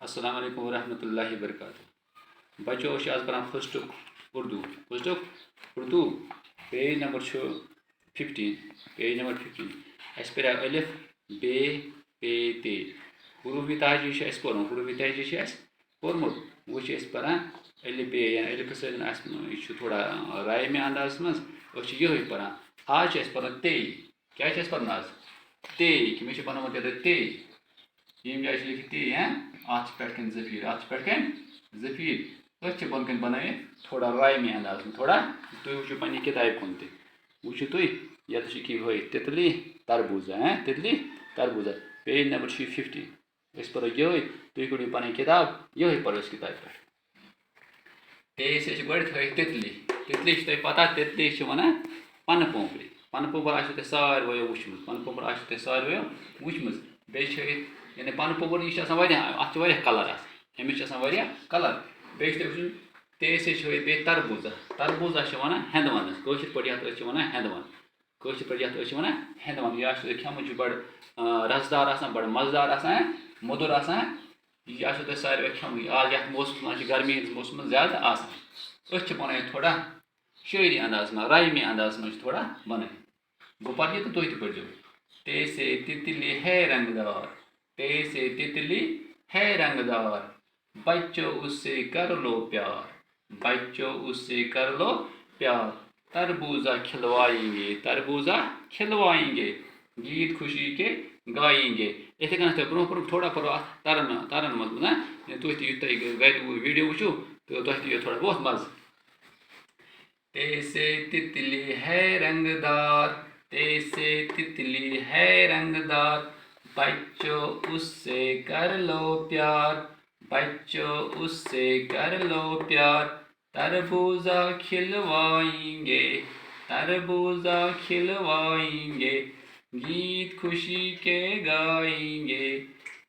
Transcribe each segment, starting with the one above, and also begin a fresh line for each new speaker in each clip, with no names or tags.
السلام علیکم ورحمۃ اللہ وبرکاتہ بچو آز پران Urdu page number 15 page number 15 اس پر الف بے پے تے حروف تہجی اس پورن حروف تہجی اس پورمت وہ پران الف بے یعنی الف سۭتۍ تھوڑا رائمہِ انداز مز یہ پران آج پران تے کیا پران آج تے کہ مے بنومت یہ تے یم جائے لکھت تے ات پہ کن ظفیر ات پہ کن ظفیر ات بن کن بنائت تھوڑا رائمہِ انداز میں تھوڑا تھی وچو پنہ کتاب کن تچو تھی یہ ہائت تتلی تربوزہ تتلی تربوزہ پیج نمبر 50 اس پڑھو یہ تھی کڑو پنہ کتاب یہ پڑھو اس کتاب پہ تے سے گۄڈٕ تھٲیِتھ تتلی تتلی تھی پتہ تتلی ونان پن پوپر پن پوپر آسو تۄہہِ سارویو وٕچھمُت پن پوپر آسو تۄہہِ سارویو وٕچھمٕژ بیٚیہِ یعنی پن پوپر یہ ات کلر امس کلر بیٚیہِ تۄہہِ وٕچھُن تے سے بیٚیہِ تربوزہ تربوزہ ونان ہٮ۪نٛدوَنَس کٲشِر پٲٹھۍ یتھ أسۍ ونان ہٮ۪نٛدوَن کٲشِر پٲٹھۍ یتھ أسۍ ونان ہٮ۪نٛدوَن یہِ آسہِ تۄہہِ کھیوٚمُت یہِ بڑٕ رسدار آسان بڑٕ مزٕدار آسان موٚدُر آسان یہِ آسیو تۄہہِ ساروٕے کھیوٚمُت آز یتھ موسمس منٛز چھِ گرمی ہٕنٛدِس موسمس منٛز زیادٕ آسان أسۍ چھِ بنٲیِتھ تھوڑا شٲعری انداز منٛز رایمہِ انداز منٛز چھِ تھوڑا بنٲیِتھ گوٚو پتہٕ یہِ تہٕ تُہۍ تہِ پٔرۍزیو تے سے تتلی ہے رنگ دار تے سے تتلی ہے رنگ دار بچوں اس سے کر لو پیار بچوں اس سے کر لو پیار تربوزہ کھلوائیں گے گیت خوشی کے گائیں گے اتھے کن برو تھوڑا پھر ترن مز تھی گھر ویڈیو وچو تو تھی تھوڑا بہت مز تے سے تتلی ہے رنگ دار تے سے تتلی ہے رنگ دار بچوں اس سے کر لو پیار بچوں اس سے کر لو پیار تربوزہ کھلوائیں گے تربوزہ کھلوائیں گے گیت خوشی کے گائیں گے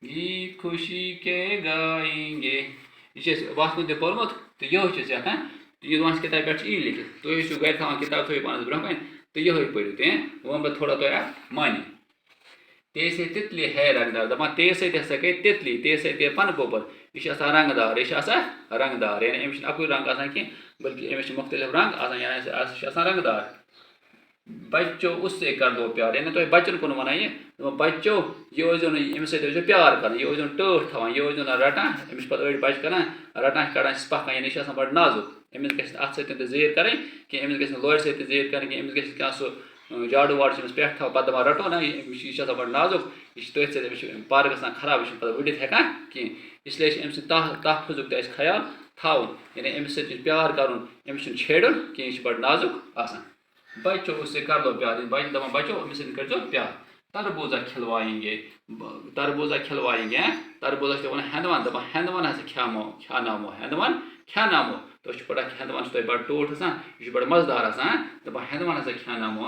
گیت خوشی کے گائیں گے یہ وقت کن تہ پورمت تو یہ دپان کتاب پہ یہ لکھت تھی گھر تھوان کتاب تھو پانس برہ کن تو یہ پڑھو تھی ون بہ تھوڑا تہ معنی تے سے تتلی ہے رنگ دار دپان تے سۭتۍ ہسا گٔے تتلی تے سۭتۍ گٔے پن پوپر یہ رنگ دار یہ رنگ دار یعنی امس اکوے رنگ آسان کی بلکہ امس مختلف رنگ آسان یعنی رنگ دار بچوں اس سے کر دو پیار یعنی تھی بچن کن ونان یہ بچوں یہ امس سۭتۍ پیار کران یہ ٹٲٹھ تھوان یہ رٹان امس پتہٕ أڑۍ بچہ کران رٹان کڑان چھس پکان یعنی یہ بڑٕ نازک امس گژھِ اتھ سۭتۍ تہِ زیٖر کرٕنۍ کینٛہہ امس گژھِ نہٕ لورِ سۭتۍ تہِ زیٖر کرٕنۍ کینٛہہ امس گژھِ کانٛہہ سُہ جاڈو واڈو چھِ امس پٮ۪ٹھ تھاوان پتہٕ دپان رٹو نا یہ بڑٕ نازک یہ تٔتھۍ سۭتۍ امس پار گژھان خراب یہ پتہٕ ؤڑِتھ ہٮ۪کان کینٛہہ اسلیے چھِ امہِ سۭتۍ تحفظُک تہِ اَسہِ خیال تھاوُن یعنی امس سۭتۍ چھُ پیار کرُن امس چھُنہٕ چھیڑُن کینٛہہ یہِ چھُ بڑٕ نازک آسان بچوں اس سے کر لو پیار بچہ دپان بچو امس سۭتۍ کٔرۍزیو پیار تربوزہ کھلوائیں گے تربوزہ کھلوائیں گے تربوزہ چھِ ونان ہٮ۪نٛدوَن دپان ہٮ۪نٛدوَن ہسا کھیٛاناومو ہٮ۪نٛدوَن کھیٛاناومو تُہۍ چھُو پڑھان ہٮ۪نٛدوَن چھُ تۄہہِ بڑٕ ٹوٹھ آسان یہِ چھُ بڑٕ مزٕدار آسان دپان ہٮ۪نٛدوَن ہسا کھیٛاناومو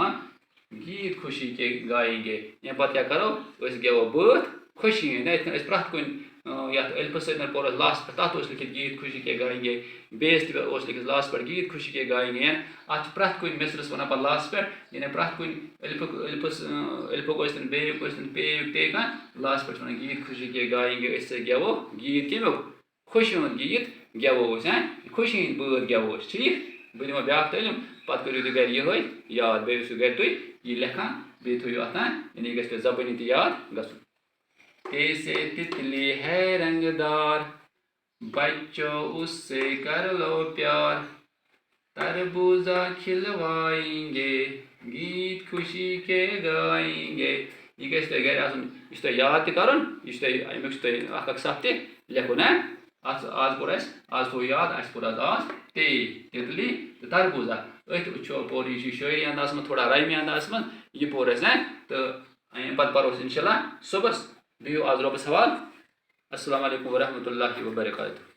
گیت خوشی کے گائیں گے یا پتہٕ کیٛاہ کرو أسۍ گٮ۪وو بٲتھ خوشی ہٕنٛدۍ یِتھ کٔنۍ أسۍ پرٛٮ۪تھ کُنہِ یتھ الفہٕ سۭتۍ پوٚر اَسہِ لاسٹس پٮ۪ٹھ تتھ اوس لیکھِتھ گیت خوشی کے گائیں گے بیٚیِس تہِ اوس لیکھِتھ لاسٹس پٮ۪ٹھ گیت خوشی کے گائیں گے اتھ چھِ پرٛٮ۪تھ کُنہِ مِثرس ونان پتہٕ لاسٹس پٮ۪ٹھ یعنی پرٛٮ۪تھ کُنہِ الفُک ٲسۍتن بیٚیُک ٲسۍتن پیٚیُک تے کانٛہہ لاسٹس پٮ۪ٹھ ونان گیت خوشی کے گائیں گے أسۍ ہسا گٮ۪وو گیت کمیُک خوشی ہُنٛد گیت گٮ۪وو أسۍ خوشی ہٕنٛدۍ بٲتھ گٮ۪وو أسۍ ٹھیٖک بہٕ دِمو بیٛاکھ تعلیٖم پتہٕ کٔرِو تُہۍ گرِ یِہوٚے یاد بیٚیہِ ٲسِو گرِ تُہۍ یہِ لیکھان بیٚیہِ تھٲیِو اتھ یعنی یہِ گژھِ تۄہہِ زبٲنی تہِ یاد گژھُن تے سے تتلی ہے رنگ دار بچوں اس سے کر لو پیار تربوزہ کھلوائیں گے گیت خوشی کے گائیں گے یہ گژھِ تۄہہِ گرِ آسُن یہِ چھُ تۄہہِ یاد تہِ کرُن یہِ چھُ تۄہہِ امیُک چھُ تۄہہِ اکھ صف تہِ لیکھُن آز پوٚر اَسہِ آز تھوٚو یاد اَسہِ پوٚر آز تے تتلی تہٕ تربوزہ أتھۍ وٕچھو پوٚر یہِ چھُ شٲعری انداز منٛز تھوڑا رایمہِ انداز منٛز یہِ پوٚر اَسہِ تہٕ امہِ پتہٕ پرو أسۍ انشاء اللہ صُبحس بِہِو آز رۄبس حوالہٕ السلام علیکم ورحمۃ اللہ وبرکاتہ